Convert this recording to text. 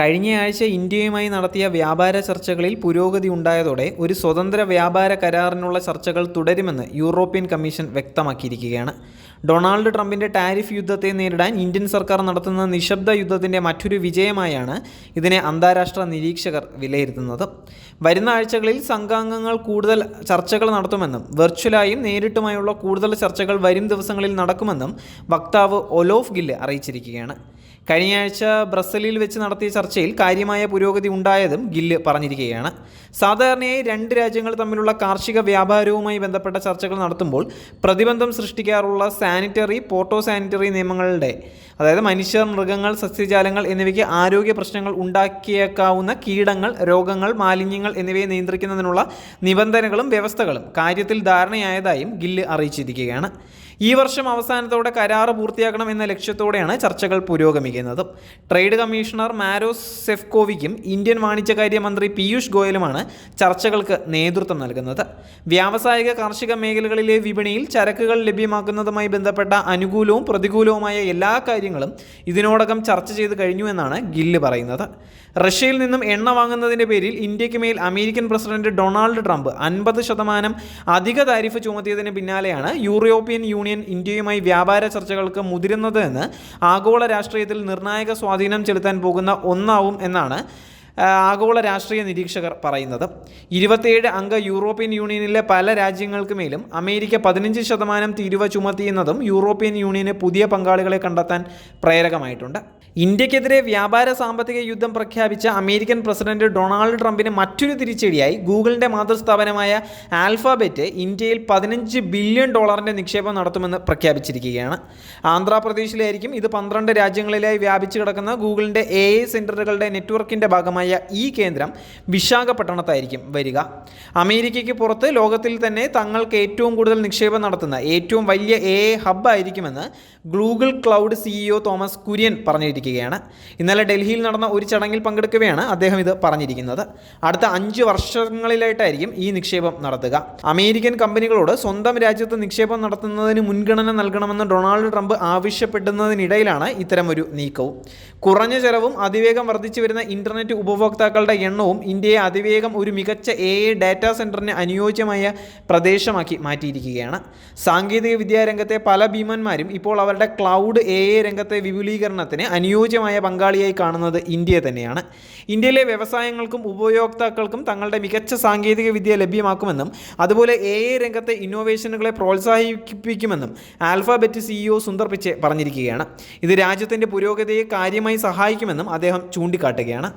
കഴിഞ്ഞയാഴ്ച ഇന്ത്യയുമായി നടത്തിയ വ്യാപാര ചർച്ചകളിൽ പുരോഗതി ഉണ്ടായതോടെ ഒരു സ്വതന്ത്ര വ്യാപാര കരാറിനുള്ള ചർച്ചകൾ തുടരുമെന്ന് യൂറോപ്യൻ കമ്മീഷൻ വ്യക്തമാക്കിയിരിക്കുകയാണ്. ഡൊണാൾഡ് ട്രംപിൻ്റെ ടാരിഫ് യുദ്ധത്തെ നേരിടാൻ ഇന്ത്യൻ സർക്കാർ നടത്തുന്ന നിശബ്ദ യുദ്ധത്തിൻ്റെ മറ്റൊരു വിജയമായാണ് ഇതിനെ അന്താരാഷ്ട്ര നിരീക്ഷകർ വിലയിരുത്തുന്നത്. വരുന്ന ആഴ്ചകളിൽ സംഘാംഗങ്ങൾ കൂടുതൽ ചർച്ചകൾ നടത്തുമെന്നും വെർച്വലായും നേരിട്ടുമായുള്ള കൂടുതൽ ചർച്ചകൾ വരും ദിവസങ്ങളിൽ നടക്കുമെന്നും വക്താവ് ഒലോഫ് ഗില്ല് അറിയിച്ചിരിക്കുകയാണ്. കഴിഞ്ഞയാഴ്ച ബ്രസലിൽ വെച്ച് നടത്തിയ ചർച്ചയിൽ കാര്യമായ പുരോഗതി ഉണ്ടായതും ഗില്ല് പറഞ്ഞിരിക്കുകയാണ്. സാധാരണയായി രണ്ട് രാജ്യങ്ങൾ തമ്മിലുള്ള കാർഷിക വ്യാപാരവുമായി ബന്ധപ്പെട്ട ചർച്ചകൾ നടത്തുമ്പോൾ പ്രതിബന്ധം സൃഷ്ടിക്കാറുള്ള സാനിറ്ററി, ഫോട്ടോസാനിറ്ററി നിയമങ്ങളുടെ, അതായത് മനുഷ്യർ, മൃഗങ്ങൾ, സസ്യജാലങ്ങൾ എന്നിവയ്ക്ക് ആരോഗ്യ പ്രശ്നങ്ങൾ ഉണ്ടാക്കിയേക്കാവുന്ന കീടങ്ങൾ, രോഗങ്ങൾ, മാലിന്യങ്ങൾ എന്നിവയെ നിയന്ത്രിക്കുന്നതിനുള്ള നിബന്ധനകളും വ്യവസ്ഥകളും കാര്യത്തിൽ ധാരണയായതായും ഗില്ല് അറിയിച്ചിരിക്കുകയാണ്. ഈ വർഷം അവസാനത്തോടെ കരാറ് പൂർത്തിയാക്കണം എന്ന ലക്ഷ്യത്തോടെയാണ് ചർച്ചകൾ പുരോഗമിക്കുന്നത്. ട്രേഡ് കമ്മീഷണർ മാരോസ് സെഫ്കോവിക്കും ഇന്ത്യൻ വാണിജ്യകാര്യ മന്ത്രി പീയൂഷ് ഗോയലുമാണ് ചർച്ചകൾക്ക് നേതൃത്വം നൽകുന്നത്. വ്യാവസായിക കാർഷിക മേഖലകളിലെ വിപണിയിൽ ചരക്കുകൾ ലഭ്യമാക്കുന്നതുമായി ബന്ധപ്പെട്ട അനുകൂലവും പ്രതികൂലവുമായ എല്ലാ കാര്യങ്ങളും ഇതിനോടകം ചർച്ച ചെയ്ത് കഴിഞ്ഞു എന്നാണ് ഗില്ല് പറയുന്നത്. റഷ്യയിൽ നിന്നും എണ്ണ വാങ്ങുന്നതിൻ്റെ പേരിൽ ഇന്ത്യക്ക് മേൽ അമേരിക്കൻ പ്രസിഡന്റ് ഡൊണാൾഡ് ട്രംപ് 50% അധിക താരിഫ് ചുമത്തിയതിന് പിന്നാലെയാണ് യൂറോപ്യൻ യൂണിയൻ ഇന്ത്യയുമായി വ്യാപാര ചർച്ചകൾക്ക് മുതിരുന്നത് എന്ന് ആഗോള രാഷ്ട്രീയത്തിൽ നിർണായക സ്വാധീനം ചെലുത്താൻ പോകുന്ന ഒന്നാവും എന്നാണ് ആഗോള രാഷ്ട്രീയ നിരീക്ഷകർ പറയുന്നത്. 27 അംഗ യൂറോപ്യൻ യൂണിയനിലെ പല രാജ്യങ്ങൾക്ക് മേലും അമേരിക്ക 15% തീരുവ ചുമത്തിയെന്നതും യൂറോപ്യൻ യൂണിയന് പുതിയ പങ്കാളികളെ കണ്ടെത്താൻ പ്രേരകമായിട്ടുണ്ട്. ഇന്ത്യക്കെതിരെ വ്യാപാര സാമ്പത്തിക യുദ്ധം പ്രഖ്യാപിച്ച അമേരിക്കൻ പ്രസിഡന്റ് ഡൊണാൾഡ് ട്രംപിന് മറ്റൊരു തിരിച്ചടിയായി ഗൂഗിളിൻ്റെ മാതൃസ്ഥാപനമായ ആൽഫബറ്റ് ഇന്ത്യയിൽ $15 ബില്യൺ നിക്ഷേപം നടത്തുമെന്ന് പ്രഖ്യാപിച്ചിരിക്കുകയാണ്. ആന്ധ്രാപ്രദേശിലായിരിക്കും ഇത് 12 രാജ്യങ്ങളിലായി വ്യാപിച്ചു കിടക്കുന്ന ഗൂഗിളിൻ്റെ AI സെൻറ്ററുകളുടെ നെറ്റ്വർക്കിൻ്റെ ഭാഗമായ ഈ കേന്ദ്രം വിശാഖപട്ടണത്തായിരിക്കും വരിക. അമേരിക്കയ്ക്ക് പുറത്ത് ലോകത്തിൽ തന്നെ തങ്ങൾക്ക് ഏറ്റവും കൂടുതൽ നിക്ഷേപം നടത്തുന്ന ഏറ്റവും വലിയ AI ഹബ്ബ് ആയിരിക്കുമെന്ന് Google cloud CEO Thomas Kurian പറഞ്ഞിരിക്കുകയാണ്. ഇന്നലെ ഡൽഹിയിൽ നടന്ന ഒരു ചടങ്ങിൽ പങ്കെടുക്കവെയാണ് അദ്ദേഹം ഇത് പറഞ്ഞിരിക്കുന്നത്. അടുത്ത 5 വർഷങ്ങളിലായിട്ടായിരിക്കും ഈ നിക്ഷേപം നടത്തുക. അമേരിക്കൻ കമ്പനികളോട് സ്വന്തം രാജ്യത്ത് നിക്ഷേപം നടത്തുന്നതിന് മുൻഗണന നൽകണമെന്ന് ഡൊണാൾഡ് ട്രംപ് ആവശ്യപ്പെടുന്നതിനിടയിലാണ് ഇത്തരമൊരു നീക്കവും. കുറഞ്ഞ ചെലവും അതിവേഗം വർദ്ധിച്ചു വരുന്ന ഇന്റർനെറ്റ് ഉപഭോക്താക്കളുടെ എണ്ണവും ഇന്ത്യയെ അതിവേഗം ഒരു മികച്ച AI ഡാറ്റാ സെൻറ്ററിന് അനുയോജ്യമായ പ്രദേശമാക്കി മാറ്റിയിരിക്കുകയാണ്. സാങ്കേതിക വിദ്യാരംഗത്തെ പല ഭീമന്മാരും ഇപ്പോൾ അവരുടെ ക്ലൗഡ് AI രംഗത്തെ വിപുലീകരണത്തിന് അനുയോജ്യമായ പങ്കാളിയായി കാണുന്നത് ഇന്ത്യയെ തന്നെയാണ്. ഇന്ത്യയിലെ വ്യവസായങ്ങൾക്കും ഉപഭോക്താക്കൾക്കും തങ്ങളുടെ മികച്ച സാങ്കേതിക വിദ്യ ലഭ്യമാക്കുമെന്നും അതുപോലെ AI രംഗത്തെ ഇന്നോവേഷനുകളെ പ്രോത്സാഹിപ്പിക്കുമെന്നും ആൽഫബറ്റ് CEO സുന്ദർ പിച്ചെ പറഞ്ഞിരിക്കുകയാണ്. ഇത് രാജ്യത്തിൻ്റെ പുരോഗതിയെ കാര്യമായി സഹായിക്കുമെന്നും അദ്ദേഹം ചൂണ്ടിക്കാട്ടുകയാണ്.